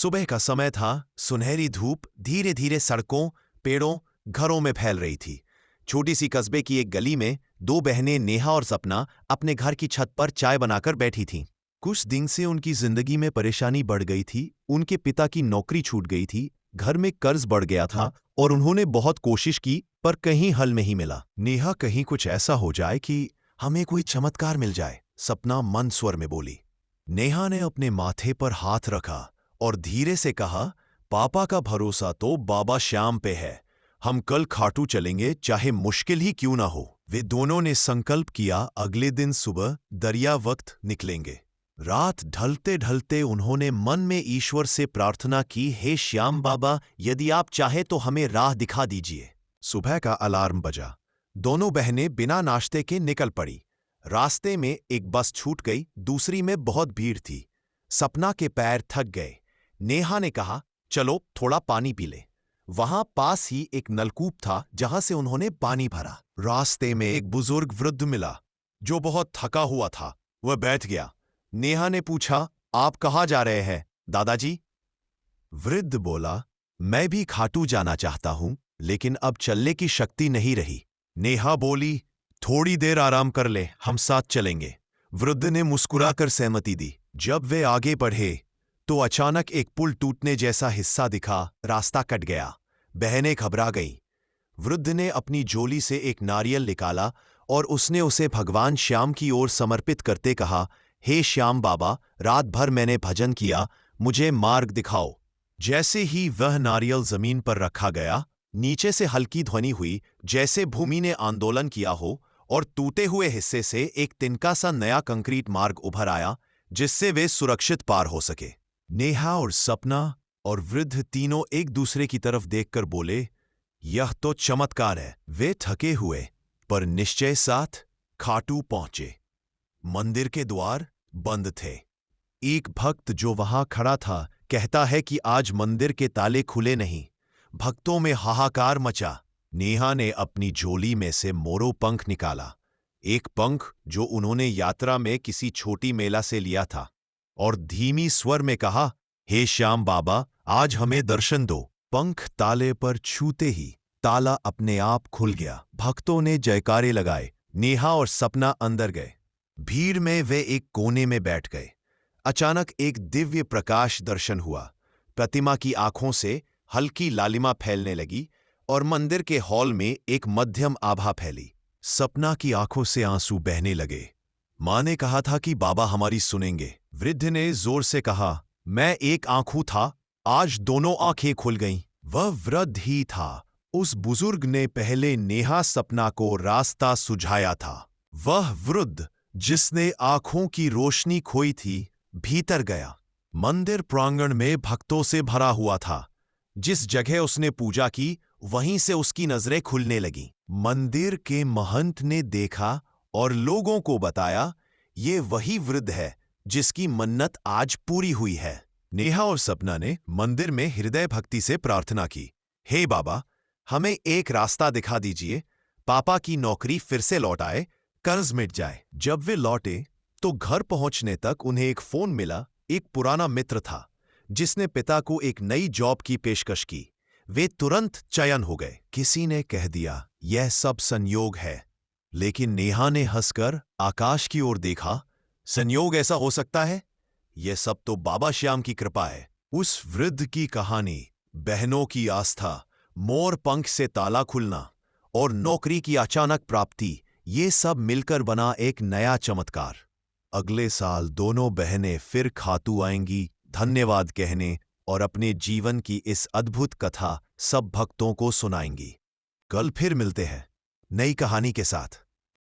सुबह का समय था। सुनहरी धूप धीरे धीरे सड़कों, पेड़ों, घरों में फैल रही थी। छोटी सी कस्बे की एक गली में दो बहनें नेहा और सपना अपने घर की छत पर चाय बनाकर बैठी थीं। कुछ दिन से उनकी जिंदगी में परेशानी बढ़ गई थी। उनके पिता की नौकरी छूट गई थी, घर में कर्ज बढ़ गया था और उन्होंने बहुत कोशिश की पर कहीं हल नहीं मिला। नेहा, कहीं कुछ ऐसा हो जाए कि हमें कोई चमत्कार मिल जाए, सपना मंद स्वर में बोली। नेहा ने अपने माथे पर हाथ रखा और धीरे से कहा, पापा का भरोसा तो बाबा श्याम पे है। हम कल खाटू चलेंगे, चाहे मुश्किल ही क्यों ना हो। वे दोनों ने संकल्प किया, अगले दिन सुबह दरिया वक्त निकलेंगे। रात ढलते ढलते उन्होंने मन में ईश्वर से प्रार्थना की, हे श्याम बाबा, यदि आप चाहे तो हमें राह दिखा दीजिए। सुबह का अलार्म बजा। दोनों बहनें बिना नाश्ते के निकल पड़ी। रास्ते में एक बस छूट गई, दूसरी में बहुत भीड़ थी। सपना के पैर थक गए। नेहा ने कहा, चलो थोड़ा पानी पी ले। वहां पास ही एक नलकूप था जहां से उन्होंने पानी भरा। रास्ते में एक बुजुर्ग वृद्ध मिला जो बहुत थका हुआ था। वह बैठ गया। नेहा ने पूछा, आप कहाँ जा रहे हैं दादाजी? वृद्ध बोला, मैं भी खाटू जाना चाहता हूं, लेकिन अब चलने की शक्ति नहीं रही। नेहा बोली, थोड़ी देर आराम कर ले, हम साथ चलेंगे। वृद्ध ने मुस्कुराकर सहमति दी। जब वे आगे बढ़े तो अचानक एक पुल टूटने जैसा हिस्सा दिखा। रास्ता कट गया। बहनें घबरा गईं। वृद्ध ने अपनी झोली से एक नारियल निकाला और उसने उसे भगवान श्याम की ओर समर्पित करते कहा, हे श्याम बाबा, रात भर मैंने भजन किया, मुझे मार्ग दिखाओ। जैसे ही वह नारियल जमीन पर रखा गया, नीचे से हल्की ध्वनि हुई, जैसे भूमि ने आंदोलन किया हो, और टूटे हुए हिस्से से एक तिनका सा नया कंक्रीट मार्ग उभर आया, जिससे वे सुरक्षित पार हो सके। नेहा और सपना और वृद्ध तीनों एक दूसरे की तरफ देखकर बोले, यह तो चमत्कार है। वे थके हुए पर निश्चय साथ खाटू पहुंचे। मंदिर के द्वार बंद थे। एक भक्त जो वहां खड़ा था कहता है कि आज मंदिर के ताले खुले नहीं। भक्तों में हाहाकार मचा। नेहा ने अपनी झोली में से मोरो पंख निकाला, एक पंख जो उन्होंने यात्रा में किसी छोटी मेला से लिया था, और धीमी स्वर में कहा, हे श्याम बाबा, आज हमें दर्शन दो। पंख ताले पर छूते ही ताला अपने आप खुल गया। भक्तों ने जयकारे लगाए। नेहा और सपना अंदर गए। भीड़ में वे एक कोने में बैठ गए। अचानक एक दिव्य प्रकाश दर्शन हुआ। प्रतिमा की आंखों से हल्की लालिमा फैलने लगी और मंदिर के हॉल में एक मध्यम आभा फैली। सपना की आंखों से आंसू बहने लगे। मां ने कहा था कि बाबा हमारी सुनेंगे। वृद्ध ने जोर से कहा, मैं एक आंखों था, आज दोनों आंखें खुल गईं। वह वृद्ध ही था, उस बुजुर्ग ने पहले नेहा सपना को रास्ता सुझाया था। वह वृद्ध जिसने आंखों की रोशनी खोई थी, भीतर गया। मंदिर प्रांगण में भक्तों से भरा हुआ था। जिस जगह उसने पूजा की, वहीं से उसकी नजरें खुलने लगीं। मंदिर के महंत ने देखा और लोगों को बताया, ये वही वृद्ध है जिसकी मन्नत आज पूरी हुई है। नेहा और सपना ने मंदिर में हृदय भक्ति से प्रार्थना की, हे बाबा, हमें एक रास्ता दिखा दीजिए, पापा की नौकरी फिर से लौट आए, कर्ज मिट जाए। जब वे लौटे तो घर पहुंचने तक उन्हें एक फोन मिला। एक पुराना मित्र था जिसने पिता को एक नई जॉब की पेशकश की। वे तुरंत चयन हो गए। किसी ने कह दिया, यह सब संयोग है, लेकिन नेहा ने हंसकर आकाश की ओर देखा। संयोग ऐसा हो सकता है? यह सब तो बाबा श्याम की कृपा है। उस वृद्ध की कहानी, बहनों की आस्था, मोर पंख से ताला खुलना और नौकरी की अचानक प्राप्ति, ये सब मिलकर बना एक नया चमत्कार। अगले साल दोनों बहनें फिर खाटू आएंगी धन्यवाद कहने और अपने जीवन की इस अद्भुत कथा सब भक्तों को सुनाएंगी। कल फिर मिलते हैं नई कहानी के साथ।